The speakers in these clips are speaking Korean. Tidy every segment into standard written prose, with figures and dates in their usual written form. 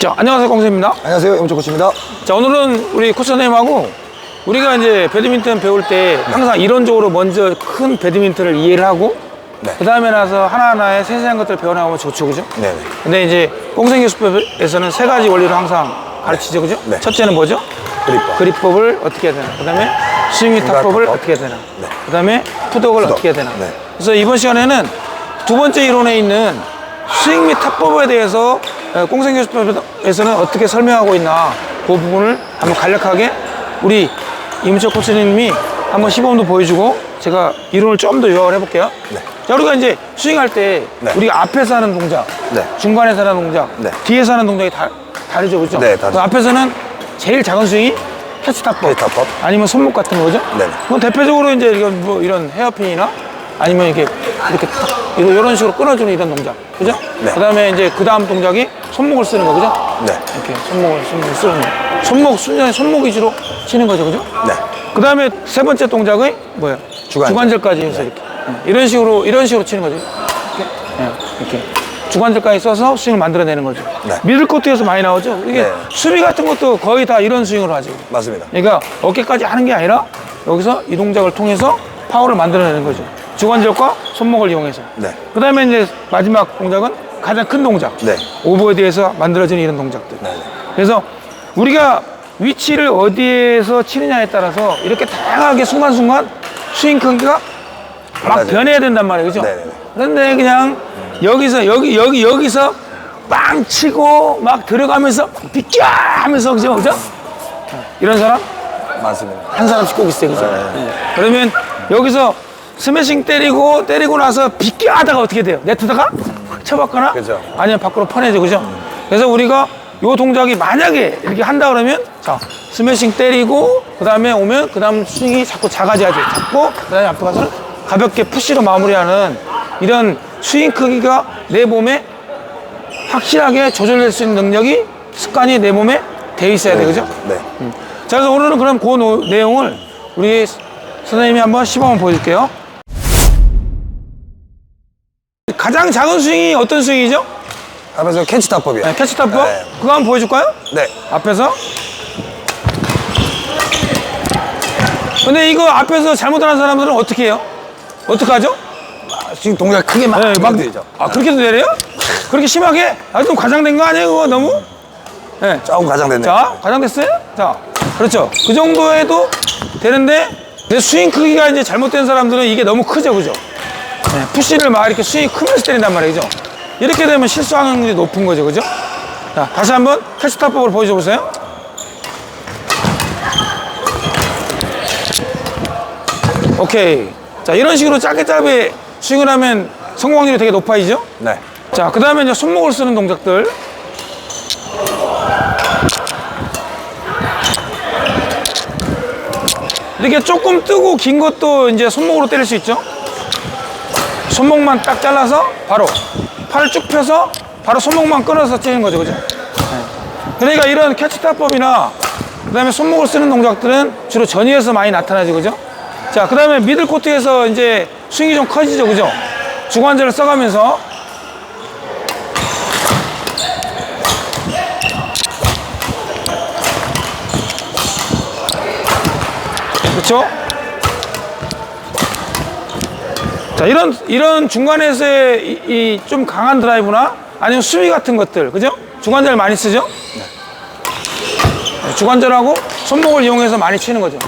자, 안녕하세요, 꽁세입니다. 안녕하세요, 염초 코치입니다. 자, 오늘은 우리 코치 선생님하고 우리가 이제 배드민턴 배울 때 항상 이론적으로 먼저 큰 배드민턴을 이해를 하고 네. 그 다음에 나서 하나하나의 세세한 것들을 배워나가면 좋죠, 그죠? 네네. 근데 이제 꽁생 교수법에서는 세 가지 원리를 항상 가르치죠, 그죠? 네. 첫째는 뭐죠? 그립법. 그립법을 어떻게 해야 되나? 그 다음에 스윙 탑법을 탑법. 어떻게 해야 되나? 네. 그 다음에 푸덕을 푸덕. 어떻게 해야 되나? 네. 그래서 이번 시간에는 두 번째 이론에 있는 스윙 및 탑법에 대해서 꽁생 교수법에서는 어떻게 설명하고 있나 그 부분을 한번 간략하게 우리 이문철 코치님이 한번 시범도 보여주고 제가 이론을 좀 더 요약을 해볼게요. 네. 자, 우리가 이제 스윙할 때 네. 우리가 앞에서 하는 동작, 네. 중간에서 하는 동작, 네. 뒤에서 하는 동작이 다르죠, 그죠? 네, 다르죠. 그 앞에서는 제일 작은 스윙이 캐치탑법, 캐치탑법. 아니면 손목 같은 거죠? 네. 그건 대표적으로 이제 이런 헤어핀이나 아니면 이렇게 탁 이런 식으로 끊어주는 이런 동작, 그죠? 네. 그다음에 이제 그 다음 동작이 손목을 쓰는 거, 그죠? 네. 이렇게 손목을 쓰는 거. 순전히 손목 위주로 치는 거죠, 그죠? 네. 그 다음에 세 번째 동작이 뭐예요? 주관절. 까지 해서 이렇게 이런 식으로 치는 거죠. 이렇게 주관절까지 써서 스윙을 만들어내는 거죠. 네. 미들코트에서 많이 나오죠. 이게 네. 수비 같은 것도 거의 다 이런 스윙을 하죠. 맞습니다. 그러니까 어깨까지 하는 게 아니라 여기서 이 동작을 통해서 파워를 만들어내는 거죠. 주관절과 손목을 이용해서. 네. 그 다음에 이제 마지막 동작은 가장 큰 동작. 네. 오버헤드에서 만들어지는 이런 동작들. 네. 그래서 우리가 위치를 어디에서 치느냐에 따라서 이렇게 다양하게 순간순간 스윙 크기가 막 달라져요. 변해야 된단 말이에요, 그죠? 네네. 그런데 그냥 여기서 빵 치고 막 들어가면서 비껴 하면서, 그죠? 이런 사람 맞습니다. 한 사람씩 꼭 있어요, 그죠? 네. 그러면 여기서 스매싱 때리고 나서 비껴 하다가 어떻게 돼요? 네트다가 확 쳐박거나 그죠. 아니면 밖으로 퍼내죠, 그죠? 그래서 우리가 요 동작이 만약에 이렇게 한다 그러면 자, 스매싱 때리고 그 다음에 오면 그 다음 스윙이 자꾸 작아져야죠. 잡고 그 다음에 앞으로 가서 가볍게 푸시로 마무리하는 이런 스윙 크기가 내 몸에 확실하게 조절될 수 있는 능력이 습관이 내 몸에 돼 있어야 돼, 그죠? 네. 자, 그래서 오늘은 그럼 그 내용을 우리 선생님이 한번 시범을 보여줄게요. 가장 작은 스윙이 어떤 스윙이죠? 하면서 캐치탑법이요. 네, 캐치탑법? 네. 그거 한번 보여줄까요? 네. 앞에서. 근데 이거 앞에서 잘못하는 사람들은 어떻게 해요? 어떡하죠? 지금 동작 크게 막 네, 막 되죠. 그렇게도 내려요? 그렇게 심하게? 좀 과장된 거 아니에요, 그거 너무? 네. 조금 가장됐네요. 자, 과장됐어요? 자, 그렇죠. 그 정도에도 되는데, 근데 스윙 크기가 이제 잘못된 사람들은 이게 너무 크죠, 그죠? 네, 푸시를 막 이렇게 스윙이 크면서 때린단 말이죠. 이렇게 되면 실수 확률이 높은 거죠, 그죠? 자, 다시 한번 캐치탑법을 보여줘 보세요. 오케이. 자, 이런 식으로 짧게 스윙을 하면 성공 확률이 되게 높아지죠? 네. 자, 그 다음에 이제 손목을 쓰는 동작들. 이렇게 조금 뜨고 긴 것도 이제 손목으로 때릴 수 있죠? 손목만 딱 잘라서 바로 팔을 쭉 펴서 바로 손목만 끊어서 찌는 거죠, 그죠? 네. 그러니까 이런 캐치탑법이나 그 다음에 손목을 쓰는 동작들은 주로 전위에서 많이 나타나죠, 그죠? 자, 그 다음에 미들코트에서 이제 스윙이 좀 커지죠, 그죠? 주관절을 써가면서 그렇죠? 자, 이런 중간에서의 이 좀 강한 드라이브나 아니면 수비 같은 것들, 그죠? 주관절 많이 쓰죠? 네, 주관절하고 손목을 이용해서 많이 치는 거죠.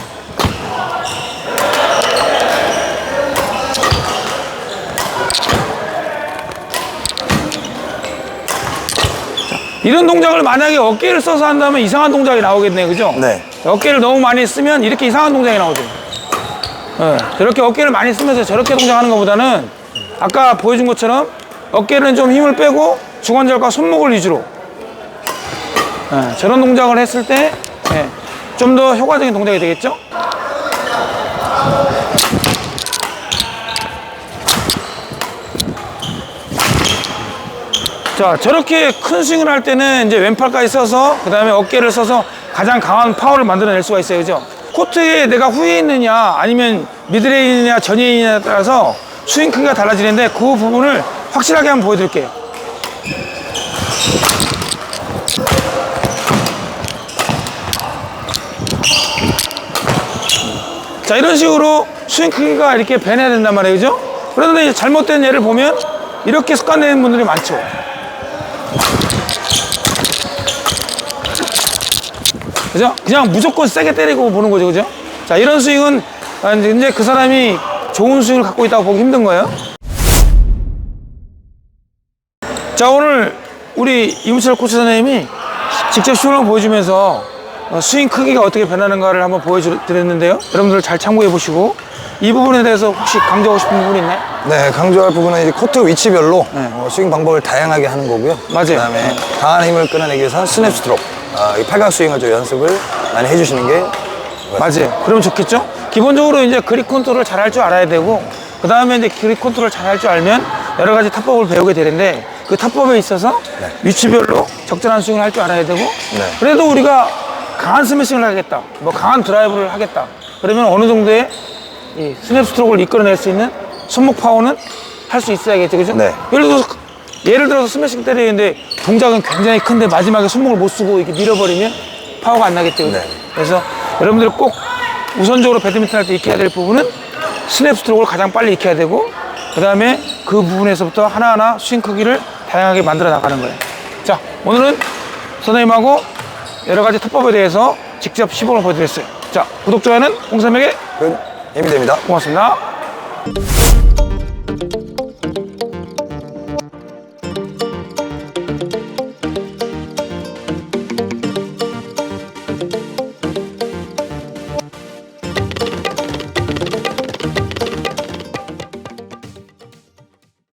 이런 동작을 만약에 어깨를 써서 한다면 이상한 동작이 나오겠네요, 그죠? 네. 어깨를 너무 많이 쓰면 이렇게 이상한 동작이 나오죠. 네, 저렇게 어깨를 많이 쓰면서 저렇게 동작하는 것보다는 아까 보여준 것처럼 어깨는 좀 힘을 빼고 주관절과 손목을 위주로 저런 동작을 했을 때 좀 더 효과적인 동작이 되겠죠? 자, 저렇게 큰 스윙을 할 때는 이제 왼팔까지 써서 그 다음에 어깨를 써서 가장 강한 파워를 만들어낼 수가 있어요, 그죠? 코트에 내가 후에 있느냐 아니면 미드레인에 있느냐 전위에 있느냐에 따라서 스윙 크기가 달라지는데 그 부분을 확실하게 한번 보여드릴게요. 자, 이런 식으로 스윙 크기가 이렇게 변해야 된단 말이에요. 그죠? 그런데 이제 잘못된 예를 보면 이렇게 습관되는 분들이 많죠. 그죠? 그냥 무조건 세게 때리고 보는 거죠. 그죠? 자, 이런 스윙은 이제 그 사람이 좋은 스윙을 갖고 있다고 보기 힘든 거예요. 자, 오늘 우리 이문철 코치 선생님이 직접 시범을 보여주면서 스윙 크기가 어떻게 변하는가를 한번 보여드렸는데요. 여러분들 잘 참고해 보시고 이 부분에 대해서 혹시 강조하고 싶은 부분이 있나요? 네, 강조할 부분은 이제 코트 위치별로 스윙 방법을 다양하게 하는 거고요. 맞아요. 그다음에 강한 힘을 끌어내기 위해서는 스냅 스트로크, 이 팔각 스윙을 좀 연습을 많이 해주시는 게 맞아요. 그러면 좋겠죠? 기본적으로 이제 그립 컨트롤을 잘 할 줄 알아야 되고, 그 다음에 이제 그립 컨트롤을 잘 할 줄 알면 여러 가지 타법을 배우게 되는데, 그 타법에 있어서 위치별로 적절한 스윙을 할 줄 알아야 되고, 그래도 우리가 강한 스매싱을 하겠다, 뭐 강한 드라이브를 하겠다, 그러면 어느 정도의 이 스냅 스트로크를 이끌어낼 수 있는 손목 파워는 할 수 있어야겠죠, 그죠? 네. 예를 들어서 스매싱 때리는데 동작은 굉장히 큰데 마지막에 손목을 못 쓰고 이렇게 밀어버리면 파워가 안 나겠죠, 그죠? 네. 그래서 여러분들 꼭 우선적으로 배드민턴 할 때 익혀야 될 부분은 스냅 스트로크를 가장 빨리 익혀야 되고, 그 다음에 그 부분에서부터 하나하나 스윙 크기를 다양하게 만들어 나가는 거예요. 자, 오늘은 선생님하고 여러 가지 타법에 대해서 직접 시범을 보여드렸어요. 자, 구독, 좋아요는 홍삼에게 큰 힘이 됩니다. 고맙습니다.